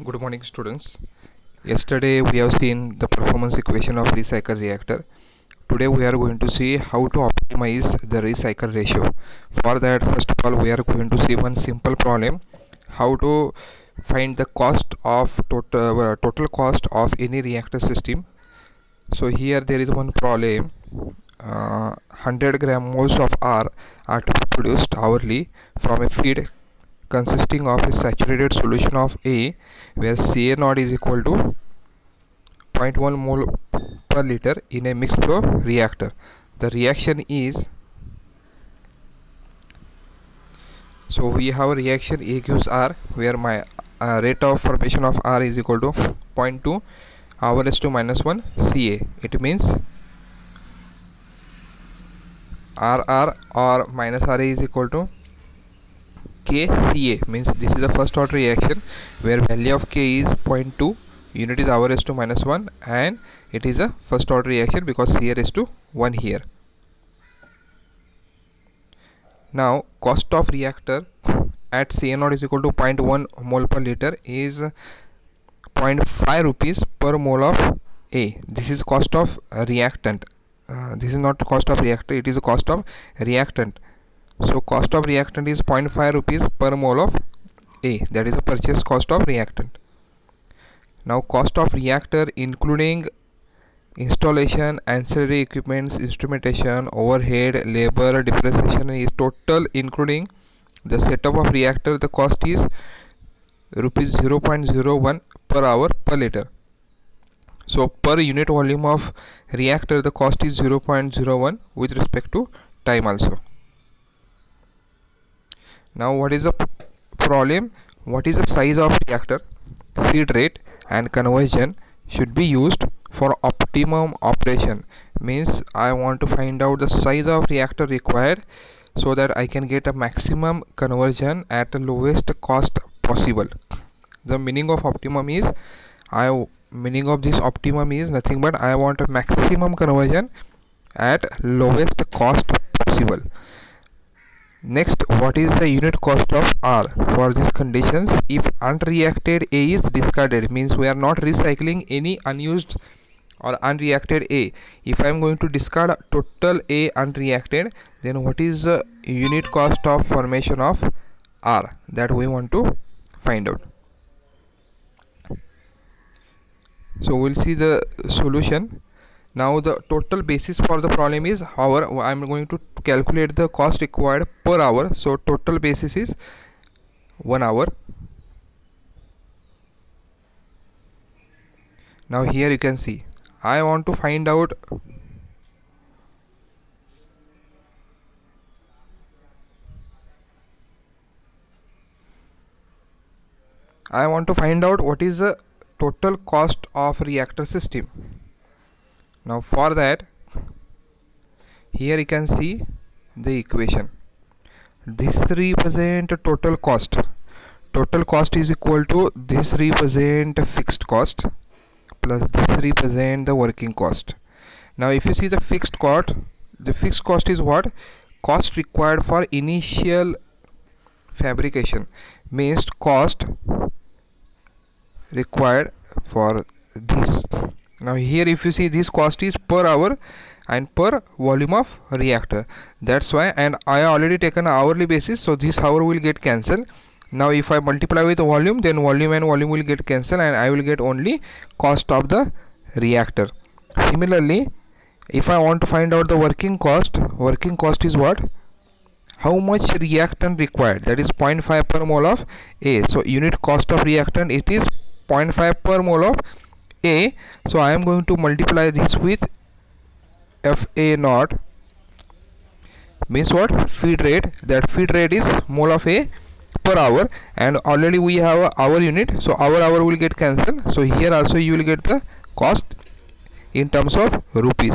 Good morning, students. Yesterday we have seen the performance equation of recycle reactor. Today we are going to see how to optimize the recycle ratio. For that, first of all, we are going to see one simple problem: how to find the cost of total cost of any reactor system. So here there is one problem. 100 gram moles of R are to be produced hourly from a feed consisting of a saturated solution of A, where Ca0 is equal to 0.1 mole per liter in a mixed flow reactor. The reaction is, so we have a reaction A gives R, where my rate of formation of R is equal to 0.2 R raised to minus 1 Ca. It means RR or minus RA is equal to KCA, means this is the first order reaction where value of K is 0.2, unit is hour raised to minus 1, and it is a first order reaction because C raised to 1 here. Now cost of reactor at Ca0 is equal to 0.1 mole per liter is 0.5 rupees per mole of A. This is cost of reactant. This is not cost of reactor, it is the cost of reactant. So cost of reactant is 0.5 rupees per mole of A. That is the purchase cost of reactant. Now cost of reactor including installation, ancillary equipments, instrumentation, overhead, labor, depreciation is total including the setup of reactor. The cost is rupees 0.01 per hour per liter. So per unit volume of reactor the cost is 0.01 with respect to time also. Now what is the problem? What is the size of reactor? Feed rate and conversion should be used for optimum operation. Means I want to find out the size of reactor required so that I can get a maximum conversion at the lowest cost possible. The meaning of optimum is meaning of this optimum is nothing but I want a maximum conversion at lowest cost possible. Next, what is the unit cost of R for these conditions? If unreacted A is discarded, means we are not recycling any unused or unreacted A. If I am going to discard total A unreacted, then what is the unit cost of formation of R? That we want to find out. So we'll see the solution. Now the total basis for the problem is hour. I am going to calculate the cost required per hour. So total basis is 1 hour. Now here you can see I want to find out what is the total cost of reactor system. Now for that, here you can see the equation. This represent total cost. Total cost is equal to this represent fixed cost plus this represent the working cost. Now if you see the fixed cost is what? Cost required for initial fabrication, means cost required for this. Now here if you see this cost is per hour and per volume of reactor. That's why, and I already taken hourly basis, so this hour will get cancelled. Now if I multiply with volume, then volume and volume will get cancelled and I will get only cost of the reactor. Similarly, if I want to find out the working cost is what? How much reactant required, that is 0.5 per mole of A. So unit cost of reactant, it is 0.5 per mole of A. So I am going to multiply this with FA0, means what? Feed rate. That feed rate is mole of A per hour, and already we have a hour unit, so hour will get cancelled. So here also you will get the cost in terms of rupees.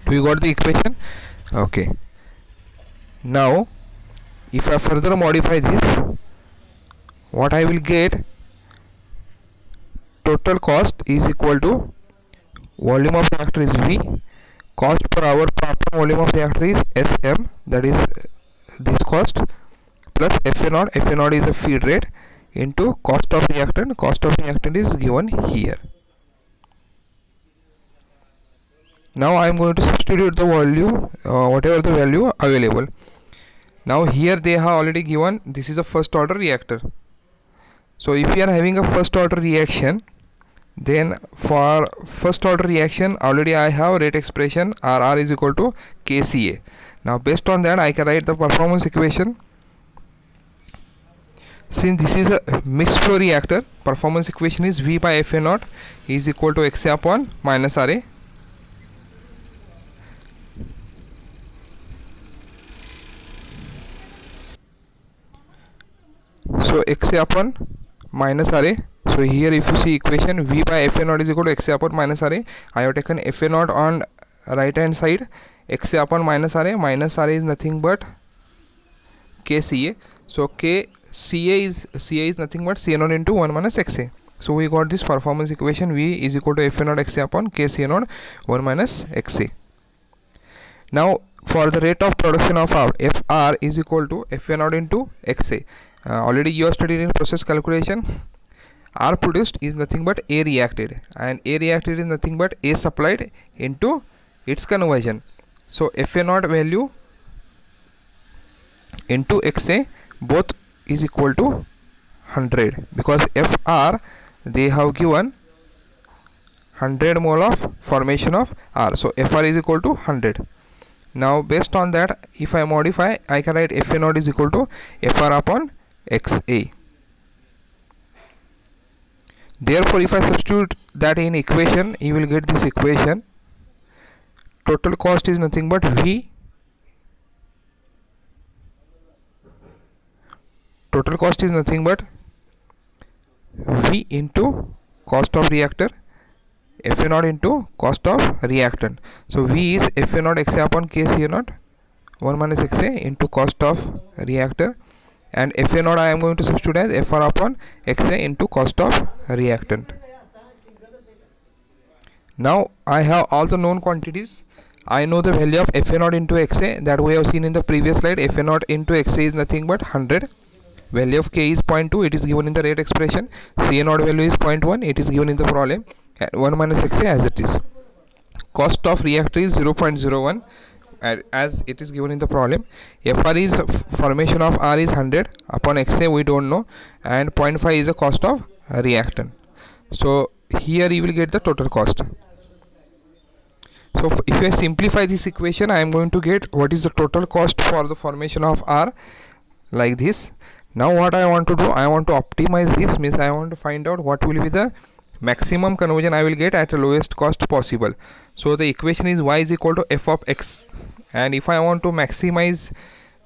Do you got the equation? Okay. Now if I further modify this, what I will get? Total cost is equal to volume of reactor is V, cost per hour per volume of reactor is SM, that is this cost, plus FA0 is a feed rate, into cost of reactant. Cost of reactant is given here. Now I am going to substitute the value, whatever the value available. Now here they have already given this is a first order reactor. So if you are having a first order reaction, then for first order reaction already I have rate expression RR is equal to KCA. Now based on that I can write the performance equation. Since this is a mixed flow reactor, performance equation is V by Fa naught is equal to XA upon minus RA. So XA upon minus RA. So here if you see equation, V by Fa naught is equal to XA upon minus RA. I have taken Fa naught on right hand side, XA upon minus RA. Minus RA is nothing but KCA. So CA is nothing but CA naught into 1 minus XA. So we got this performance equation, V is equal to Fa naught XA upon KCA naught 1 minus XA. Now for the rate of production of R, FR is equal to Fa naught into XA. Already you have studied in process calculation. R produced is nothing but A reacted, and A reacted is nothing but A supplied into its conversion. So Fa naught value into XA both is equal to 100, because FR they have given 100 mole of formation of R. So FR is equal to 100. Now based on that, if I modify, I can write Fa naught is equal to FR upon XA. Therefore if I substitute that in equation, you will get this equation. Total cost is nothing but V. Total cost is nothing but V into cost of reactor, Fa naught into cost of reactant. So V is Fa naught XA upon KCA naught 1 minus XA into cost of reactor, and Fa naught I am going to substitute as FR upon XA into cost of reactant. Now I have all the known quantities. I know the value of Fa naught into XA that we have seen in the previous slide. Fa naught into XA is nothing but 100. Value of K is 0.2, it is given in the rate expression. CA naught value is 0.1, it is given in the problem, and 1 minus XA as it is. Cost of reactor is 0.01 as it is given in the problem. FR is formation of R is 100 upon XA we don't know, and 0.5 is the cost of reactant. So here you will get the total cost. So if I simplify this equation, I am going to get what is the total cost for the formation of R like this. Now what I want to do, I want to optimize this, means I want to find out what will be the maximum conversion I will get at the lowest cost possible. So the equation is y is equal to f of x, and if I want to maximize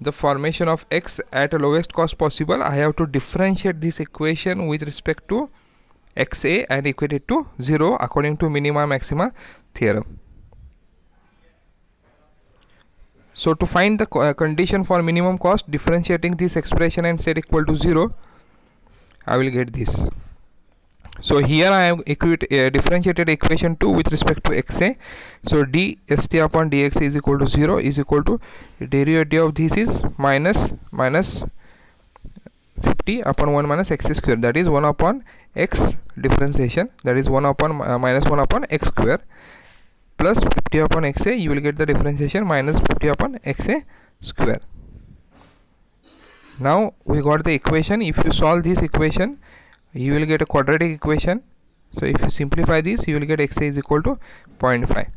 the formation of x at the lowest cost possible, I have to differentiate this equation with respect to xa and equate it to 0 according to minima maxima theorem. So to find the condition for minimum cost, differentiating this expression and set equal to 0, I will get this. So here I have differentiated equation 2 with respect to xa. So dst upon dx is equal to 0 is equal to derivative of this is minus 50 upon 1 minus x square, that is 1 upon x differentiation, that is 1 upon minus 1 upon x square, plus 50 upon xa, you will get the differentiation minus 50 upon xa square. Now we got the equation. If you solve this equation, you will get a quadratic equation. So if you simplify this, you will get xa is equal to 0.5.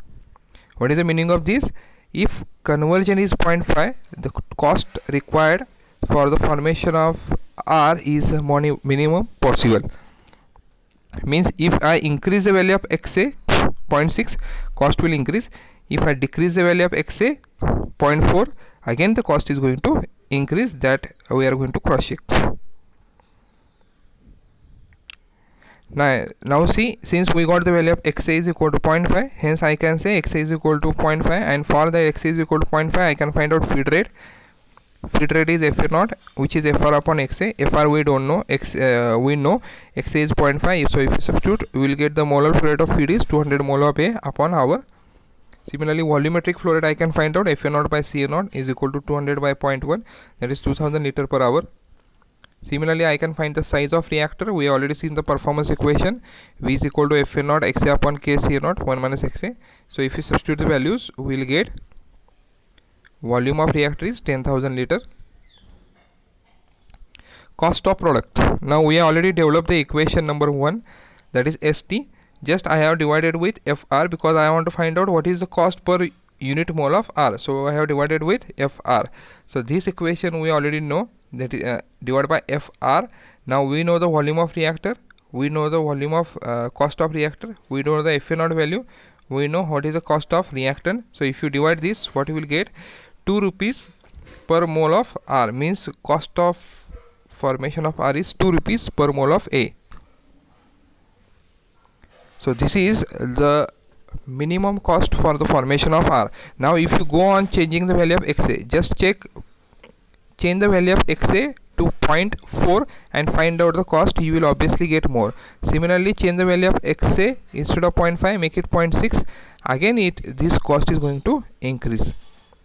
What is the meaning of this? If conversion is 0.5, the cost required for the formation of R is minimum possible. Means if I increase the value of xa 0.6, cost will increase. If I decrease the value of xa 0.4, again the cost is going to increase. That we are going to cross check. Now see, since we got the value of xa is equal to 0.5, hence I can say xa is equal to 0.5, and for the xa is equal to 0.5, I can find out feed rate. Feed rate is Fa naught, which is Fr upon xa. Fr we don't know, we know xa is 0.5. So if you substitute, we will get the molar flow rate of feed is 200 mole of A upon hour. Similarly, volumetric flow rate I can find out Fa naught by Ca naught is equal to 200 by 0.1, that is 2000 liter per hour. Similarly, I can find the size of reactor. We already seen the performance equation. V is equal to Fa naught Xa upon K Ca naught 1 minus Xa. So if you substitute the values, we will get volume of reactor is 10,000 liter. Cost of product. Now we have already developed the equation number 1, that is St. Just I have divided with Fr because I want to find out what is the cost per unit mole of R. So I have divided with Fr. So this equation we already know, that is divided by Fr. Now we know the volume of reactor, we know the volume of cost of reactor, we know the Fa naught value, we know what is the cost of reactant. So if you divide this, what you will get, 2 rupees per mole of R, means cost of formation of R is 2 rupees per mole of A. So this is the minimum cost for the formation of R. Now if you go on changing the value of Xa, just change the value of Xa to 0.4 and find out the cost, you will obviously get more. Similarly, change the value of Xa, instead of 0.5 make it 0.6, again this cost is going to increase.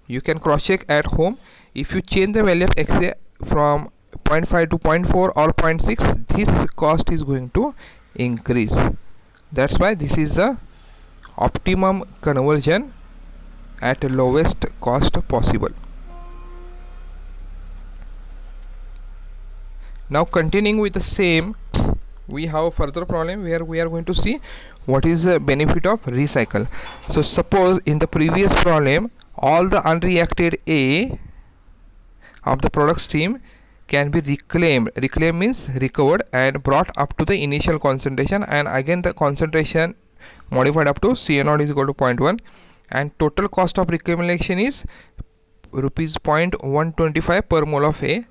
You can cross check at home. If you change the value of Xa from 0.5 to 0.4 or 0.6, this cost is going to increase. That's why this is the optimum conversion at lowest cost possible. Now continuing with the same, we have a further problem where we are going to see what is the benefit of recycle. So suppose in the previous problem, all the unreacted A of the product stream can be reclaimed. Reclaim means recovered and brought up to the initial concentration, and again the concentration modified up to Ca naught is equal to 0.1, and total cost of reclamation is rupees 0.125 per mole of A,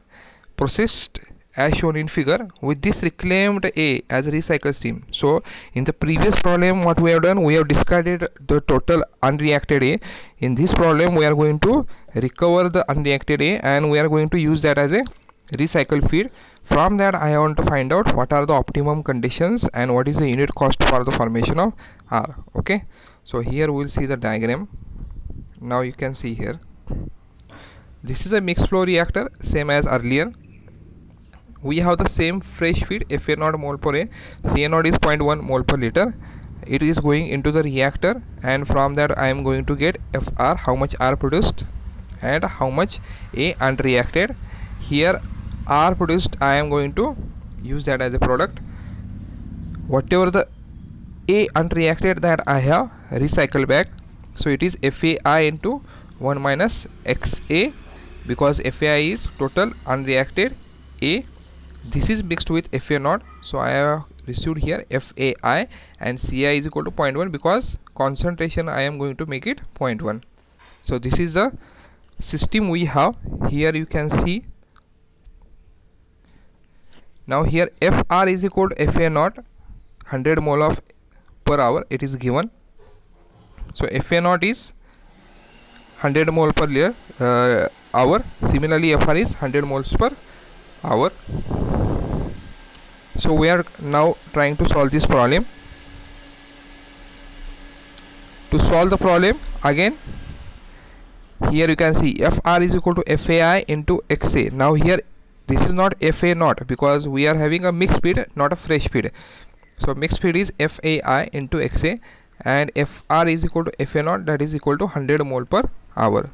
processed as shown in figure with this reclaimed A as a recycle stream. So in the previous problem what we have done, we have discarded the total unreacted A. In this problem we are going to recover the unreacted A and we are going to use that as a recycle feed. From that I want to find out what are the optimum conditions and what is the unit cost for the formation of R. Okay, so here we will see the diagram. Now you can see here, this is a mixed flow reactor, same as earlier. We have the same fresh feed, Fa naught mole per A, Ca naught is 0.1 mole per liter. It is going into the reactor, and from that I am going to get Fr, how much R produced and how much A unreacted. Here R produced, I am going to use that as a product. Whatever the A unreacted, that I have recycled back. So it is FAI into 1 minus XA, because FAI is total unreacted A. This is mixed with Fa naught, so I have received here FAI, and Ci is equal to 0.1 because concentration I am going to make it 0.1. So this is the system we have. Here you can see. Now here Fr is equal to Fa naught, 100 mole of per hour it is given. So Fa naught is 100 mole per hour. Similarly Fr is 100 moles per hour. So we are now trying to solve this problem. To solve the problem, again here you can see Fr is equal to FAI into XA. Now here this is not Fa naught because we are having a mixed feed, not a fresh feed. So mixed feed is FAI into XA, and Fr is equal to Fa naught, that is equal to 100 mole per hour.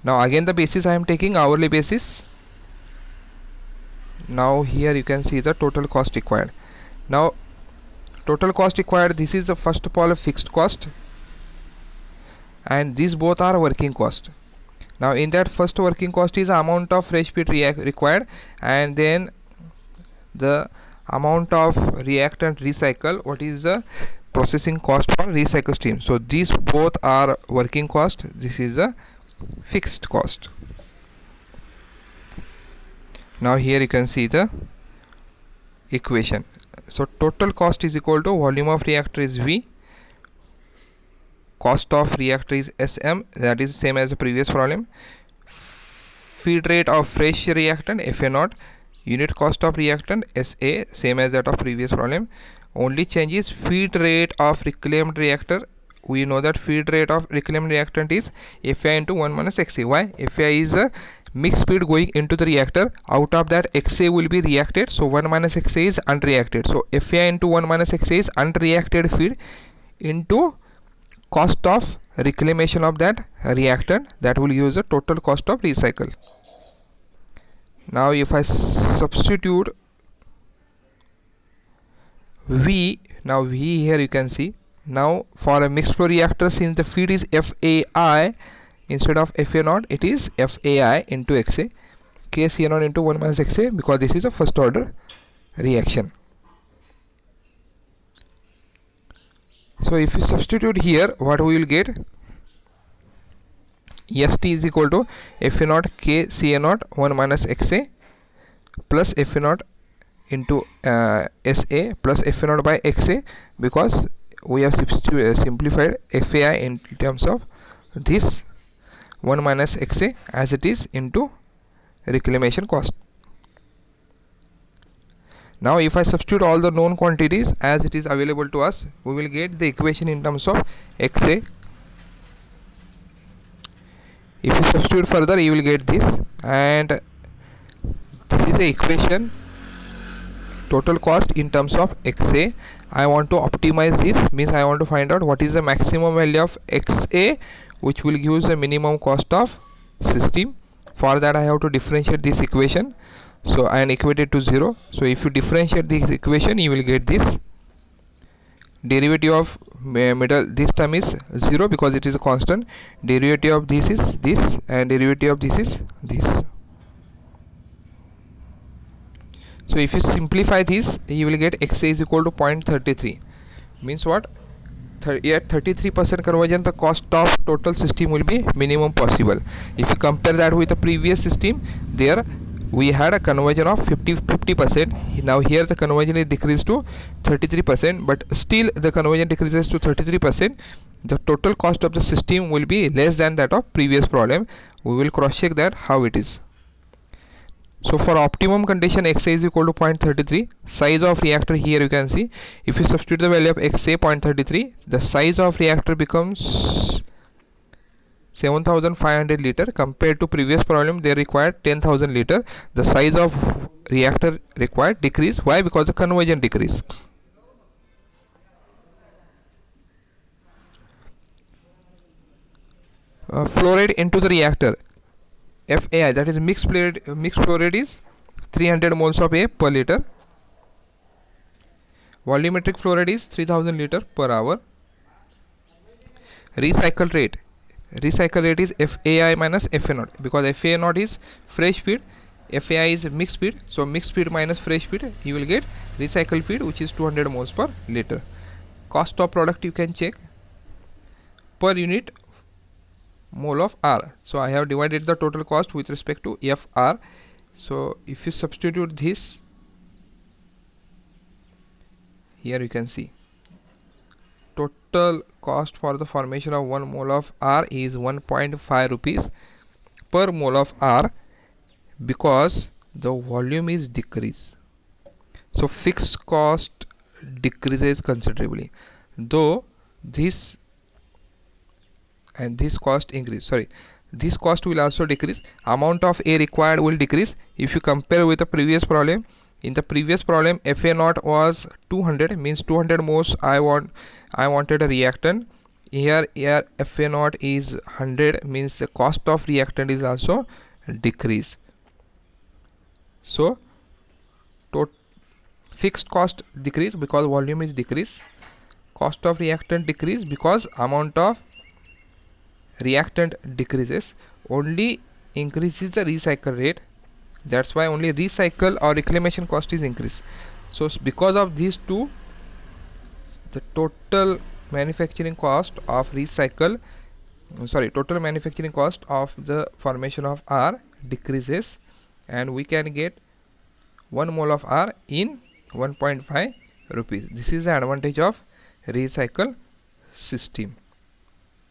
Now again the basis I am taking hourly basis. Now here you can see the total cost required. Now total cost required, this is the first of all a fixed cost, and these both are working cost. Now in that first working cost is the amount of fresh feed required, and then the amount of reactant recycle, what is the processing cost for recycle stream. So these both are working cost, this is a fixed cost. Now here you can see the equation. So total cost is equal to volume of reactor is V, cost of reactor is Sm, that is same as the previous problem, feed rate of fresh reactant Fa naught, unit cost of reactant Sa, same as that of previous problem. Only change is feed rate of reclaimed reactor. We know that feed rate of reclaimed reactant is Fi into 1 minus Xa. Why? Fi is a mixed feed going into the reactor. Out of that, XA will be reacted, so 1 minus XA is unreacted. So FAI into 1 minus XA is unreacted feed into cost of reclamation of that reactant. That will use the total cost of recycle. Now if I substitute V, now V here you can see. Now for a mixed flow reactor, since the feed is FAI, instead of FA0 it is FAI into XA, KCA0 into 1 minus XA, because this is a first order reaction. So if you substitute here, what we will get? ST is equal to FA0 KCA0 1 minus XA plus FA0 into SA plus FA0 by XA, because we have simplified FAI in terms of this 1 minus XA as it is into reclamation cost. Now if I substitute all the known quantities as it is available to us, we will get the equation in terms of XA. If you substitute further, you will get this, and this is the equation, total cost in terms of XA. I want to optimize this, means I want to find out what is the maximum value of XA which will give the minimum cost of system. For that I have to differentiate this equation, so I equate it to 0. So if you differentiate this equation, you will get this. Derivative of middle, this term is 0 because it is a constant. Derivative of this is this, and derivative of this is this. So if you simplify this, you will get XA is equal to 0.33. Means what? At 33% conversion, the cost of total system will be minimum possible. If you compare that with the previous system, there we had a conversion of 50%. Now here the conversion is decreased to 33%, but still the conversion decreases to 33%. The total cost of the system will be less than that of previous problem. We will cross check that how it is. So for optimum condition, XA is equal to 0.33. Size of reactor, here you can see, if you substitute the value of XA 0.33, the size of reactor becomes 7500 liter. Compared to previous problem, they required 10,000 liter. The size of reactor required decrease. Why? Because the conversion decrease. Flow rate into the reactor, FAI, that is mixed flow rate is 300 moles of A per liter. Volumetric flow rate is 3000 liter per hour. Recycle rate is FAI minus FA0, because FA0 is fresh feed, FAI is mixed feed. So mixed feed minus fresh feed, you will get recycle feed, which is 200 moles per liter. Cost of product you can check per unit mole of R. So I have divided the total cost with respect to FR. So if you substitute this, here you can see total cost for the formation of 1 mole of R is 1.5 rupees per mole of R, because the volume is decreased. So fixed cost decreases considerably, though this and this cost increase, this cost will also decrease. Amount of A required will decrease. If you compare with the previous problem, in the previous problem FA0 was 200, means 200 moles I wanted a reactant. Here FA0 is 100, means the cost of reactant is also decrease. So fixed cost decrease because volume is decrease. Cost of reactant decrease because amount of reactant decreases. Only increases the recycle rate. That's why only recycle or reclamation cost is increased. So because of these two, the total manufacturing cost of total manufacturing cost of the formation of R decreases, and we can get 1 mole of R in 1.5 rupees. This is the advantage of recycle system.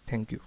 Thank you.